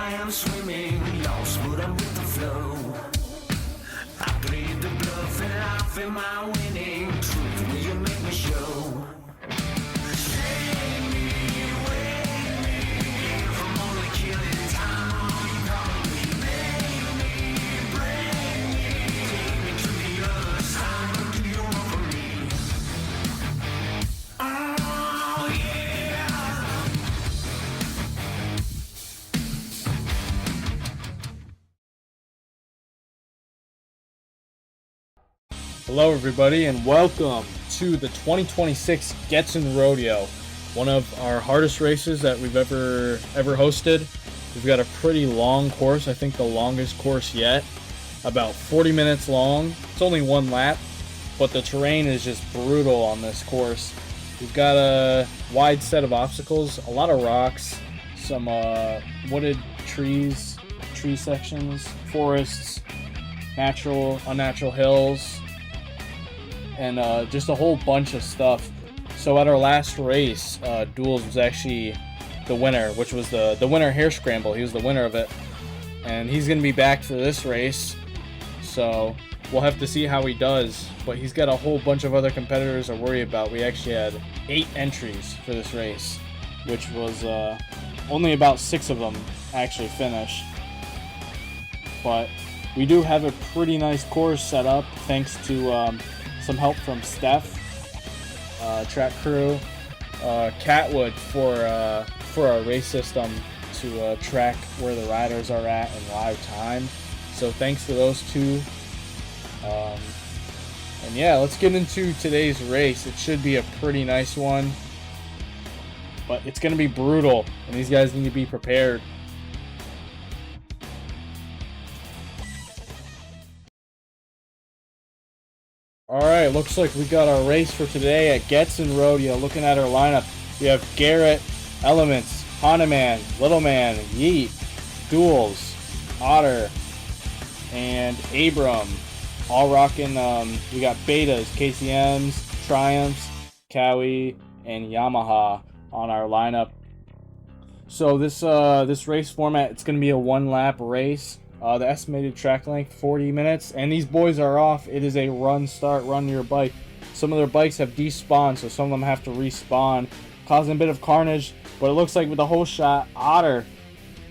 I am swimming, lost but I'm with the flow. I played the bluff and life in my winning. Truth, will you make me show? Save me, wake me, if I'm only killing time, you calling me. Make me, break me, take me to the other side, do you want from me? Oh yeah. Hello everybody and welcome to the 2026 GetzenRodeo, one of our hardest races that we've ever hosted. We've got a pretty long course, I think the longest course yet, about 40 minutes long. It's only one lap, but the terrain is just brutal on this course. We've got a wide set of obstacles, a lot of rocks, some wooded trees, tree sections, forests, natural, unnatural hills, and just a whole bunch of stuff. So at our last race, Duels was actually the winner, which was the winter hair scramble. He was the winner of it, and he's gonna be back for this race, so we'll have to see how he does. But he's got a whole bunch of other competitors to worry about. We actually had 8 entries for this race, which was only about 6 of them actually finished. But we do have a pretty nice course set up thanks to some help from Steph, track crew, Catwood for our race system to track where the riders are at in live time. So thanks to those two. And yeah, let's get into today's race. It should be a pretty nice one, but it's going to be brutal, and these guys need to be prepared. Alright, looks like we got our race for today at GetzenRodeo. Looking at our lineup, we have Garrett, Elements, Hanaman, Little Man, Yeet, Duels, Otter, and Abram. All rocking, we got Betas, KCMs, Triumphs, Cowie, and Yamaha on our lineup. So this race format, it's going to be a 1-lap race. The estimated track length 40 minutes, and these boys are off. It is a run, start, run your bike. Some of their bikes have despawned, so some of them have to respawn, causing a bit of carnage. But it looks like with the whole shot, Otter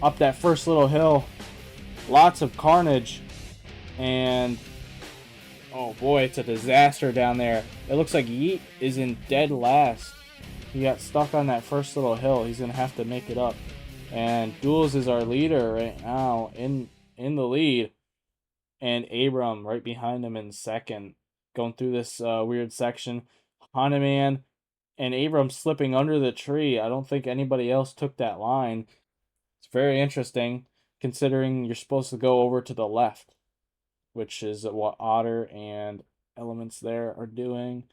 up that first little hill, lots of carnage, and oh boy, it's a disaster down there. It looks like Yeet is in dead last. He got stuck on that first little hill. He's gonna have to make it up. And Duels is our leader right now in the lead, and Abram right behind him in second, going through this weird section. Hanuman and Abram slipping under the tree. I don't think anybody else took that line. It's very interesting considering you're supposed to go over to the left, which is what Otter and Elements there are doing.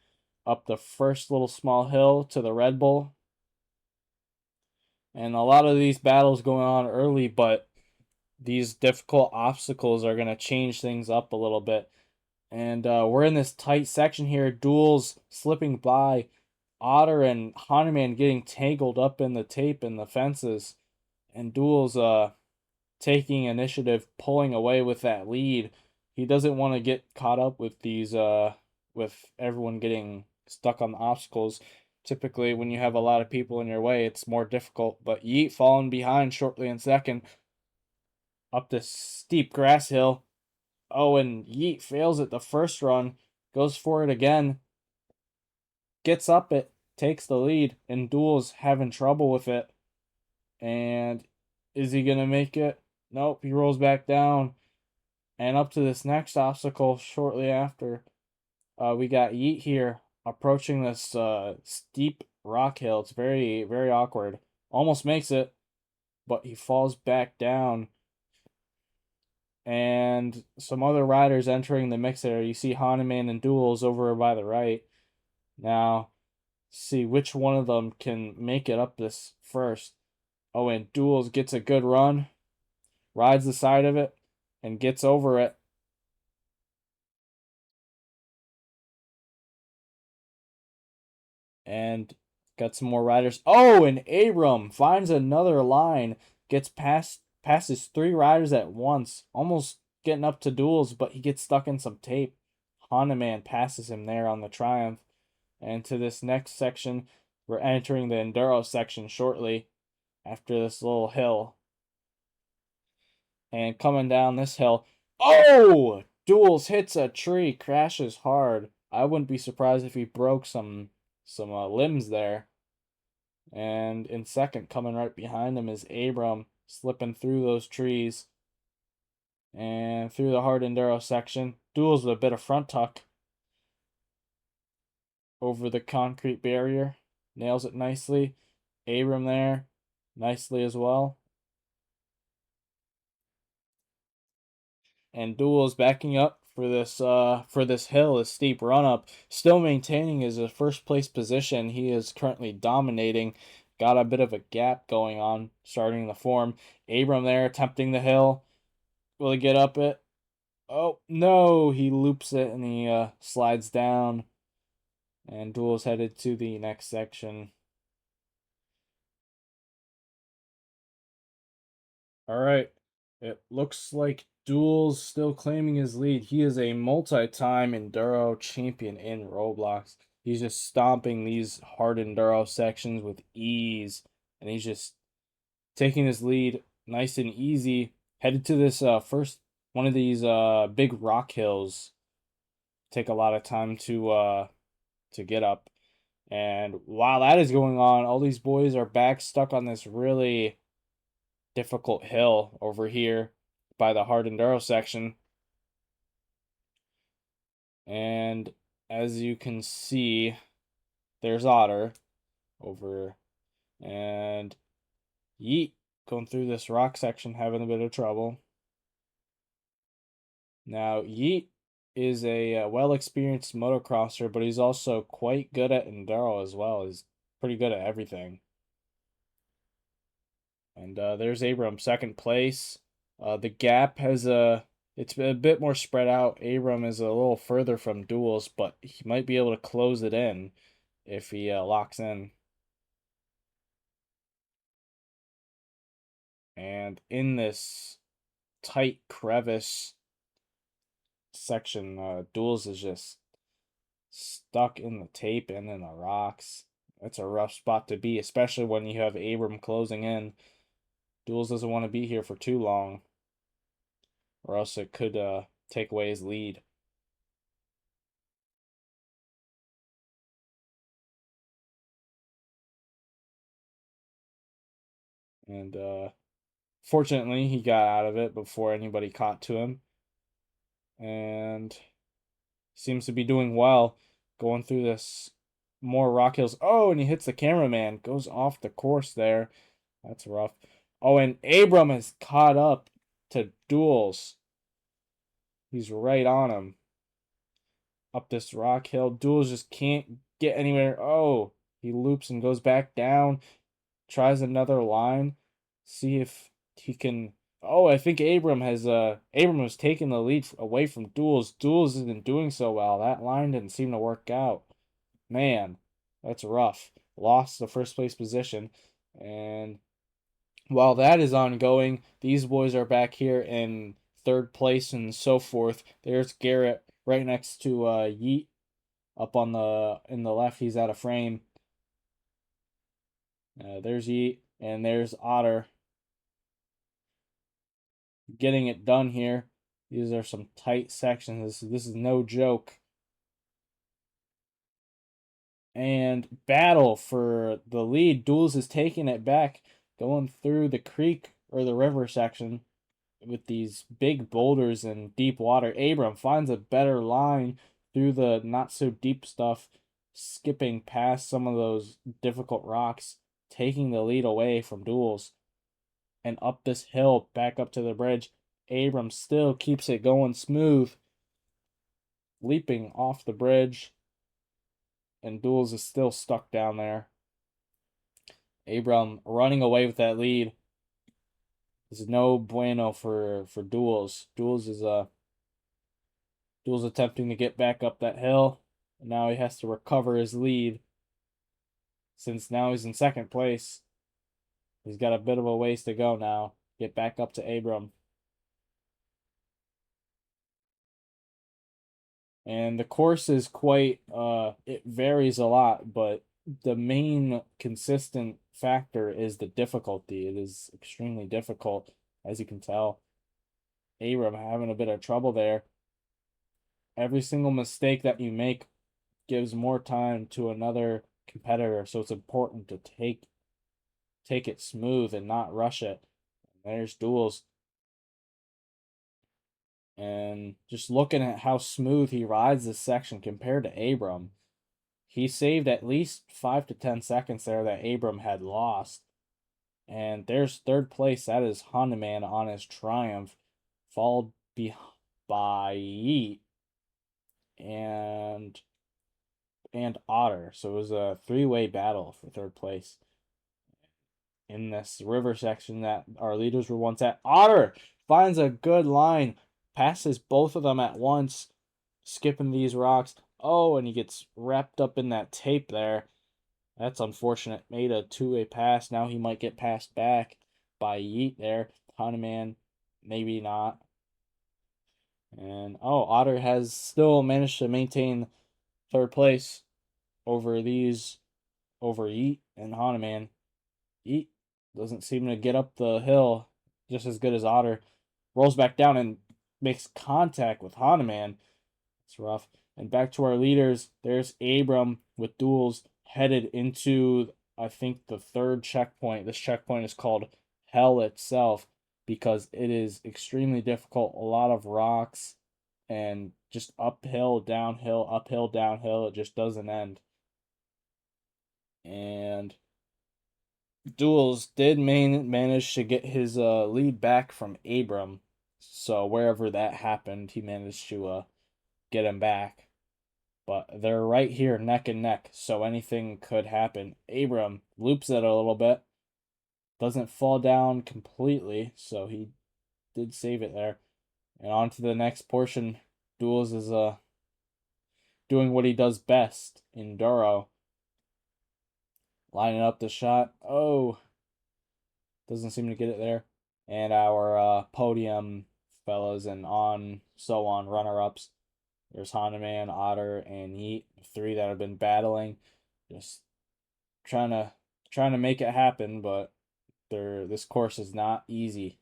Up the first little small hill to the Red Bull. And a lot of these battles going on early, but these difficult obstacles are going to change things up a little bit. And we're in this tight section here. Duels slipping by. Otter and Hanuman getting tangled up in the tape and the fences. And Duels taking initiative, pulling away with that lead. He doesn't want to get caught up with these, with everyone getting stuck on the obstacles. Typically, when you have a lot of people in your way, it's more difficult. But Yeet falling behind shortly in second. Up this steep grass hill. Oh, and Yeet fails at the first run. Goes for it again. Gets up it. Takes the lead. And Duel's having trouble with it. And is he going to make it? Nope, he rolls back down. And up to this next obstacle shortly after. We got Yeet here approaching this steep rock hill. It's very, very awkward. Almost makes it. But he falls back down. And some other riders entering the mix there. You see Hanuman and Duels over by the right. Now, see which one of them can make it up this first. Oh, and Duels gets a good run, rides the side of it, and gets over it. And got some more riders. Oh, and Abram finds another line, gets past passes 3 riders at once, almost getting up to Duels, but he gets stuck in some tape. Hanuman passes him there on the Triumph. And to this next section, we're entering the Enduro section shortly after this little hill. And coming down this hill, oh! Duels hits a tree, crashes hard. I wouldn't be surprised if he broke some limbs there. And in second, coming right behind him, is Abram, slipping through those trees and through the hard enduro section. Duels with a bit of front tuck over the concrete barrier. Nails it nicely. Abram there, nicely as well. And Duels backing up for this hill, a steep run up, still maintaining his first place position. He is currently dominating. Got a bit of a gap going on starting the form. Abram there attempting the hill. Will he get up it? Oh no, he loops it and he slides down. And Duels headed to the next section. All right. It looks like Duel's still claiming his lead. He is a multi-time Enduro champion in Roblox. He's just stomping these hard Enduro sections with ease. And he's just taking his lead nice and easy. Headed to this first one of these big rock hills. Take a lot of time to get up. And while that is going on, all these boys are back stuck on this really difficult hill over here by the hard enduro section. And as you can see, there's Otter over, and Yeet going through this rock section having a bit of trouble. Now Yeet is a well-experienced motocrosser, but he's also quite good at enduro as well. He's pretty good at everything. And there's Abram, second place. The gap has it's a bit more spread out. Abram is a little further from Duels, but he might be able to close it in if he locks in. And in this tight crevice section, Duels is just stuck in the tape and in the rocks. That's a rough spot to be, especially when you have Abram closing in. Duels doesn't want to be here for too long, or else it could take away his lead. And fortunately, he got out of it before anybody caught to him. And seems to be doing well going through this more rock hills. Oh, and he hits the cameraman. Goes off the course there. That's rough. Oh, and Abram is caught up to Duels. He's right on him. Up this rock hill. Duels just can't get anywhere. Oh, he loops and goes back down. Tries another line. See if he can. Oh, I think Abram has taken the lead away from Duels. Duels isn't doing so well. That line didn't seem to work out. Man, that's rough. Lost the first place position. And while that is ongoing, these boys are back here in third place and so forth. There's Garrett right next to Yeet up on in the left. He's out of frame. There's Yeet and there's Otter getting it done here. These are some tight sections. This is no joke. And battle for the lead. Duels is taking it back, going through the creek or the river section with these big boulders and deep water. Abram finds a better line through the not so deep stuff, skipping past some of those difficult rocks, taking the lead away from Duels. And up this hill, back up to the bridge, Abram still keeps it going smooth, leaping off the bridge, and Duels is still stuck down there. Abram running away with that lead. This is no bueno for Duels. Duels is Duels attempting to get back up that hill. And now he has to recover his lead, since now he's in second place. He's got a bit of a ways to go now. get back up to Abram. And the course is quite, it varies a lot, but the main consistent factor is the difficulty. It is extremely difficult, as you can tell. Abram having a bit of trouble there. Every single mistake that you make gives more time to another competitor, so it's important to take it smooth and not rush it. There's duels. And just looking at how smooth he rides this section compared to Abram, he saved at least 5 to 10 seconds there that Abram had lost. And there's third place. That is Honeyman on his Triumph, followed by Yeet and Otter. So it was a three-way battle for third place in this river section that our leaders were once at. Otter finds a good line, passes both of them at once, skipping these rocks. Oh, and he gets wrapped up in that tape there. That's unfortunate. Made a two-way pass. Now he might get passed back by Yeet there. Hanuman, maybe not. And oh, Otter has still managed to maintain third place over Yeet and Hanuman. Yeet doesn't seem to get up the hill just as good as Otter. Rolls back down and makes contact with Hanuman. It's rough. And back to our leaders. There's Abram with duels headed into, I think, the third checkpoint. This checkpoint is called Hell itself because it is extremely difficult. A lot of rocks and just uphill, downhill. It just doesn't end. And Duels did manage to get his lead back from Abram. So wherever that happened, he managed to get him back. But they're right here, neck and neck, so anything could happen. Abram loops it a little bit. Doesn't fall down completely, so he did save it there. And on to the next portion. Duels is doing what he does best, Enduro. Lining up the shot. Oh, doesn't seem to get it there. And our podium fellas and so on runner-ups. There's Hanuman, Otter, and Yeet, three that have been battling, just trying to make it happen, but this course is not easy.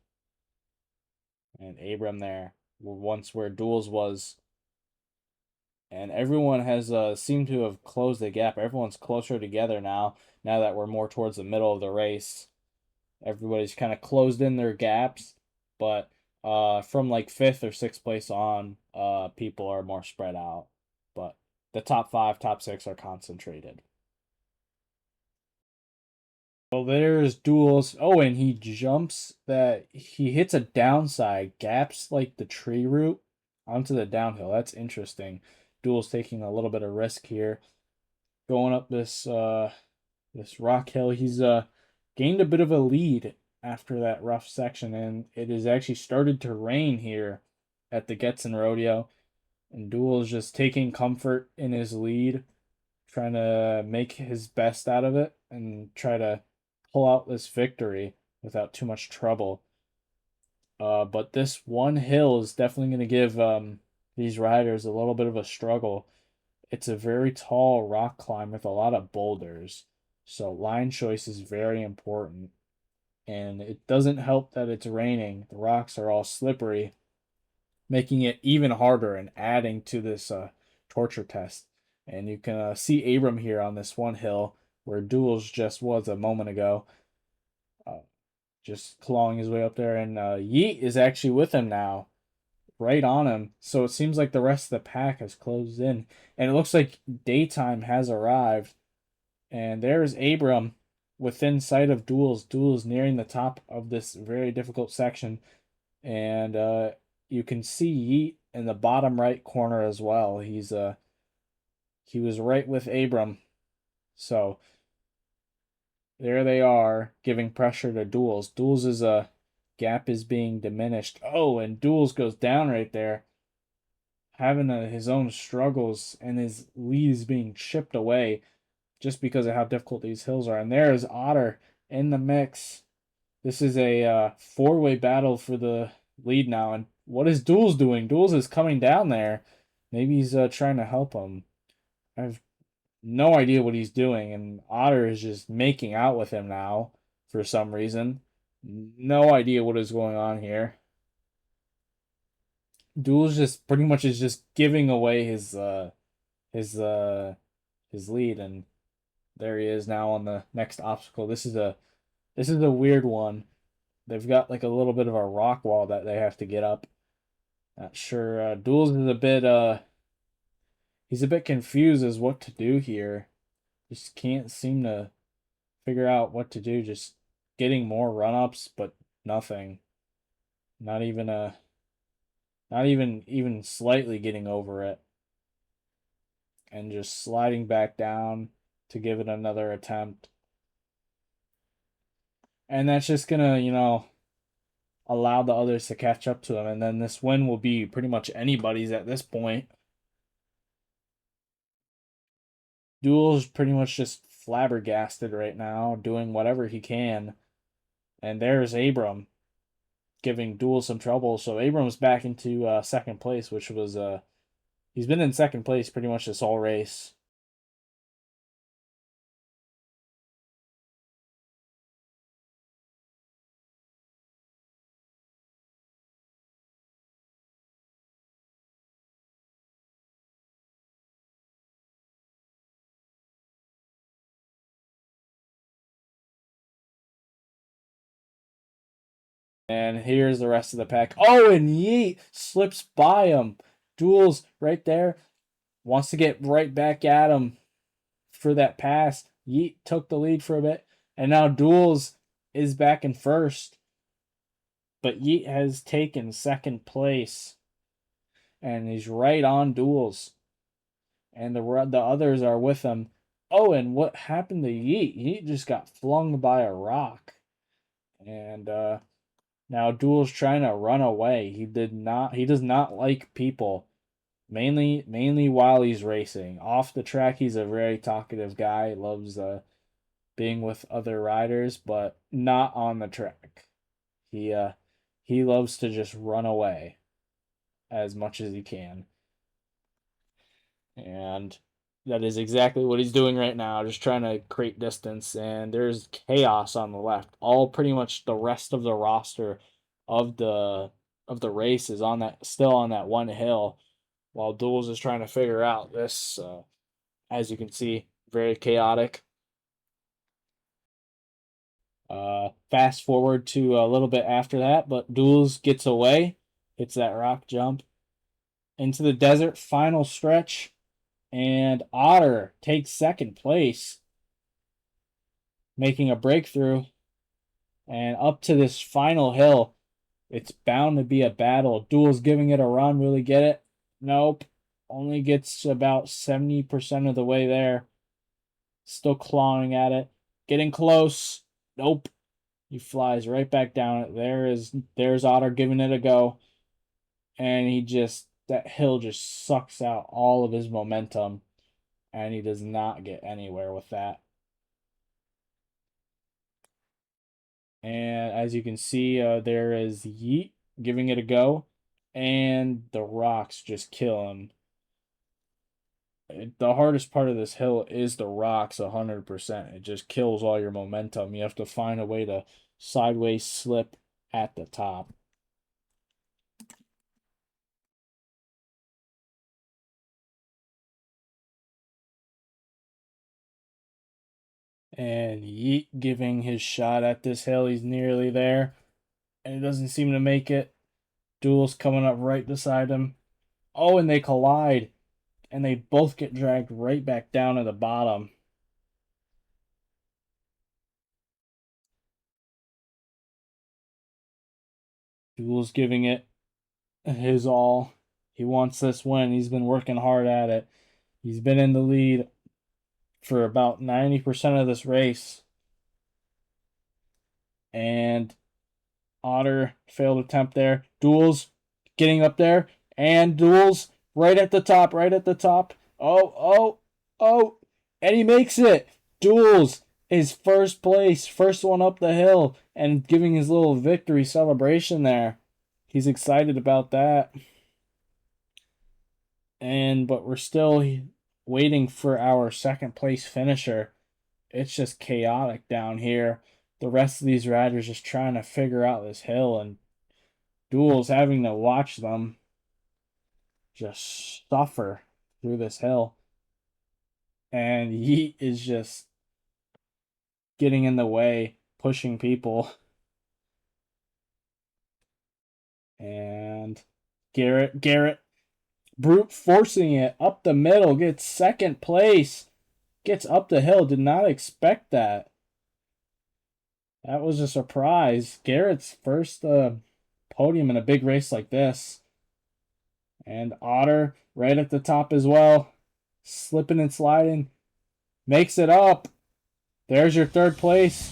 And Abram there, once where Duels was, and everyone has seemed to have closed the gap. Everyone's closer together now. Now that we're more towards the middle of the race, everybody's kind of closed in their gaps, but from like 5th or 6th place on, people are more spread out. But the top 5, top 6 are concentrated. Well, there's Duels. Oh, and he hits a downside, gaps like the tree root onto the downhill. That's interesting. Duels taking a little bit of risk here. Going up this rock hill. He's gained a bit of a lead after that rough section, and it has actually started to rain here at the GetzenRodeo. And Duel is just taking comfort in his lead, trying to make his best out of it and try to pull out this victory without too much trouble. But this one hill is definitely going to give these riders a little bit of a struggle. It's a very tall rock climb with a lot of boulders, so line choice is very important. And it doesn't help that it's raining. The rocks are all slippery, making it even harder and adding to this torture test. And you can see Abram here on this one hill where Duels just was a moment ago. Just clawing his way up there. And Yeet is actually with him now, right on him. So it seems like the rest of the pack has closed in. And it looks like daytime has arrived. And there's Abram within sight of Duels. Duels nearing the top of this very difficult section. And you can see Yeet in the bottom right corner as well. He was right with Abram. So there they are, giving pressure to Duels. Duels' gap is being diminished. Oh, and Duels goes down right there, having his own struggles, and his lead is being chipped away just because of how difficult these hills are. And there is Otter in the mix. This is a four-way battle for the lead now. And what is Duels doing? Duels is coming down there. Maybe he's trying to help him. I have no idea what he's doing, and Otter is just making out with him now for some reason. No idea what is going on here. Duels just pretty much is just giving away his his lead, and there he is now on the next obstacle. This is a weird one. They've got like a little bit of a rock wall that they have to get up. Not sure. Duels is a bit he's a bit confused as what to do here. Just can't seem to figure out what to do. Just getting more run-ups, but nothing. Not even not even slightly getting over it. And just sliding back down to give it another attempt. And that's just gonna, allow the others to catch up to him, and then this win will be pretty much anybody's at this point. Duel's pretty much just flabbergasted right now, doing whatever he can. And there's Abram giving Duel some trouble. So Abram's back into second place, which was he's been in second place pretty much this whole race. And here's the rest of the pack. Oh, and Yeet slips by him. Duel's right there. Wants to get right back at him for that pass. Yeet took the lead for a bit. And now Duels is back in first. But Yeet has taken second place. And he's right on Duels. And the others are with him. Oh, and what happened to Yeet? Yeet just got flung by a rock. And now Duel's trying to run away. He does not like people. Mainly while he's racing. Off the track, he's a very talkative guy. Loves being with other riders, but not on the track. He loves to just run away as much as he can. And that is exactly what he's doing right now, just trying to create distance. And there's chaos on the left. All pretty much the rest of the roster of the race is on that still on that one hill, while Duels is trying to figure out this. As you can see, very chaotic. Fast forward to a little bit after that, but Duels gets away, hits that rock jump into the desert, final stretch, and Otter takes second place, making a breakthrough. And up to this final hill, it's bound to be a battle. Duel's giving it a run, really get it? Nope. Only gets about 70% of the way there. Still clawing at it. Getting close. Nope. He flies right back down it. There's Otter giving it a go. And that hill just sucks out all of his momentum. And he does not get anywhere with that. And as you can see, there is Yeet giving it a go. And the rocks just kill him. The hardest part of this hill is the rocks 100%. It just kills all your momentum. You have to find a way to sideways slip at the top. And Yeet giving his shot at this hill. He's nearly there. And he doesn't seem to make it. Duel's coming up right beside him. Oh, and they collide. And they both get dragged right back down to the bottom. Duel's giving it his all. He wants this win. He's been working hard at it. He's been in the lead for about 90% of this race. And Otter failed attempt there. Duels getting up there. And Duels right at the top, right at the top. Oh. And he makes it. Duels is first place, first one up the hill, and giving his little victory celebration there. He's excited about that. But we're still waiting for our second place finisher. It's just chaotic down here. The rest of these riders just trying to figure out this hill, and Duel's having to watch them just suffer through this hill. And Yeet is just getting in the way, pushing people. And Garrett, brute forcing it up the middle, gets second place, gets up the hill. Did not expect that. That was a surprise. Garrett's first podium in a big race like this. And Otter right at the top as well, slipping and sliding, makes it up. There's your third place,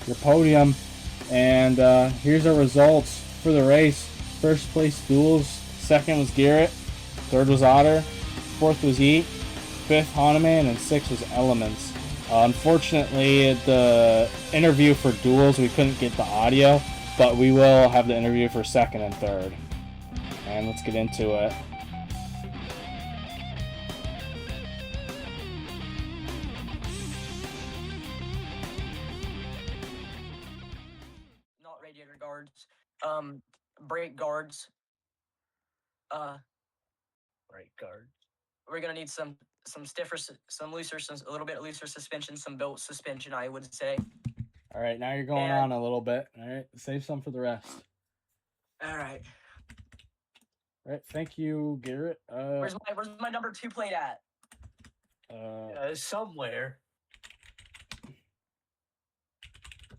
your podium. And here's our results for the race. First place Duels, second was Garrett, third was Otter, fourth was Yeet, fifth Hahnemann, and sixth was Elements. Unfortunately, the interview for Duels, we couldn't get the audio, but we will have the interview for second and third. And let's get into it. Not radiator guards. Brake guards. Brake guard. We're gonna need some stiffer, some looser, a little bit looser suspension, some belt suspension, I would say. All right, now you're going on a little bit. All right, save some for the rest. All right. All right, thank you, Garrett. Where's my number 2 plate at? Somewhere.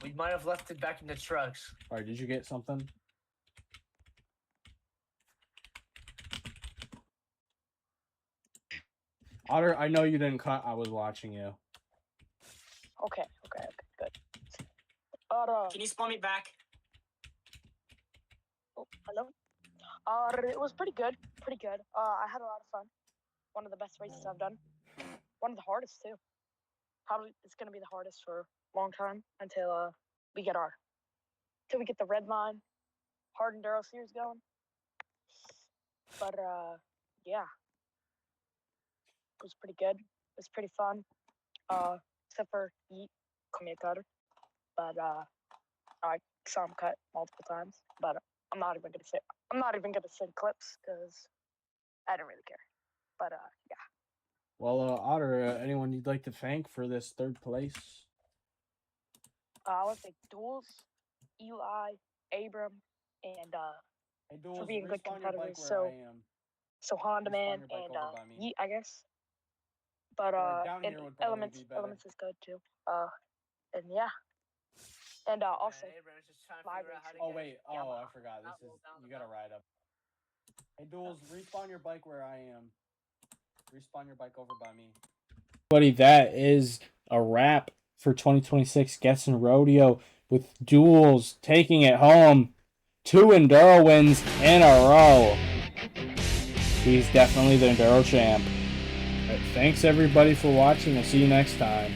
We might have left it back in the trucks. All right, did you get something? Otter, I know you didn't cut. I was watching you. Okay, good. Can you spawn me back? Oh, hello. It was pretty good. I had a lot of fun. One of the best races I've done. One of the hardest too. Probably it's gonna be the hardest for a long time until we get the red line, hard enduro series going. But yeah, it was pretty good. It was pretty fun. Except for Yeet coming cutter. But I saw him cut multiple times. But I'm not even gonna send clips because I don't really care. But yeah. Well, Otter, anyone you'd like to thank for this third place? I want to thank Duels, Eli, Abram, and Hey, Duels, for being good respawn your bike competitors. where I am. So Honda Respawn Man your bike and over by me. Yeet, I guess. But Or down and here would probably Elements be better. Elements is good too. And yeah. And also my race. Oh wait, I forgot. This is you gotta ride up. Hey, Duels, respawn your bike where I am. Respawn your bike over by me. Buddy, that is a wrap for 2026 GetzenRodeo with Duels taking it home. 2 enduro wins in a row. He's definitely the enduro champ. All right, thanks everybody for watching. We'll see you next time.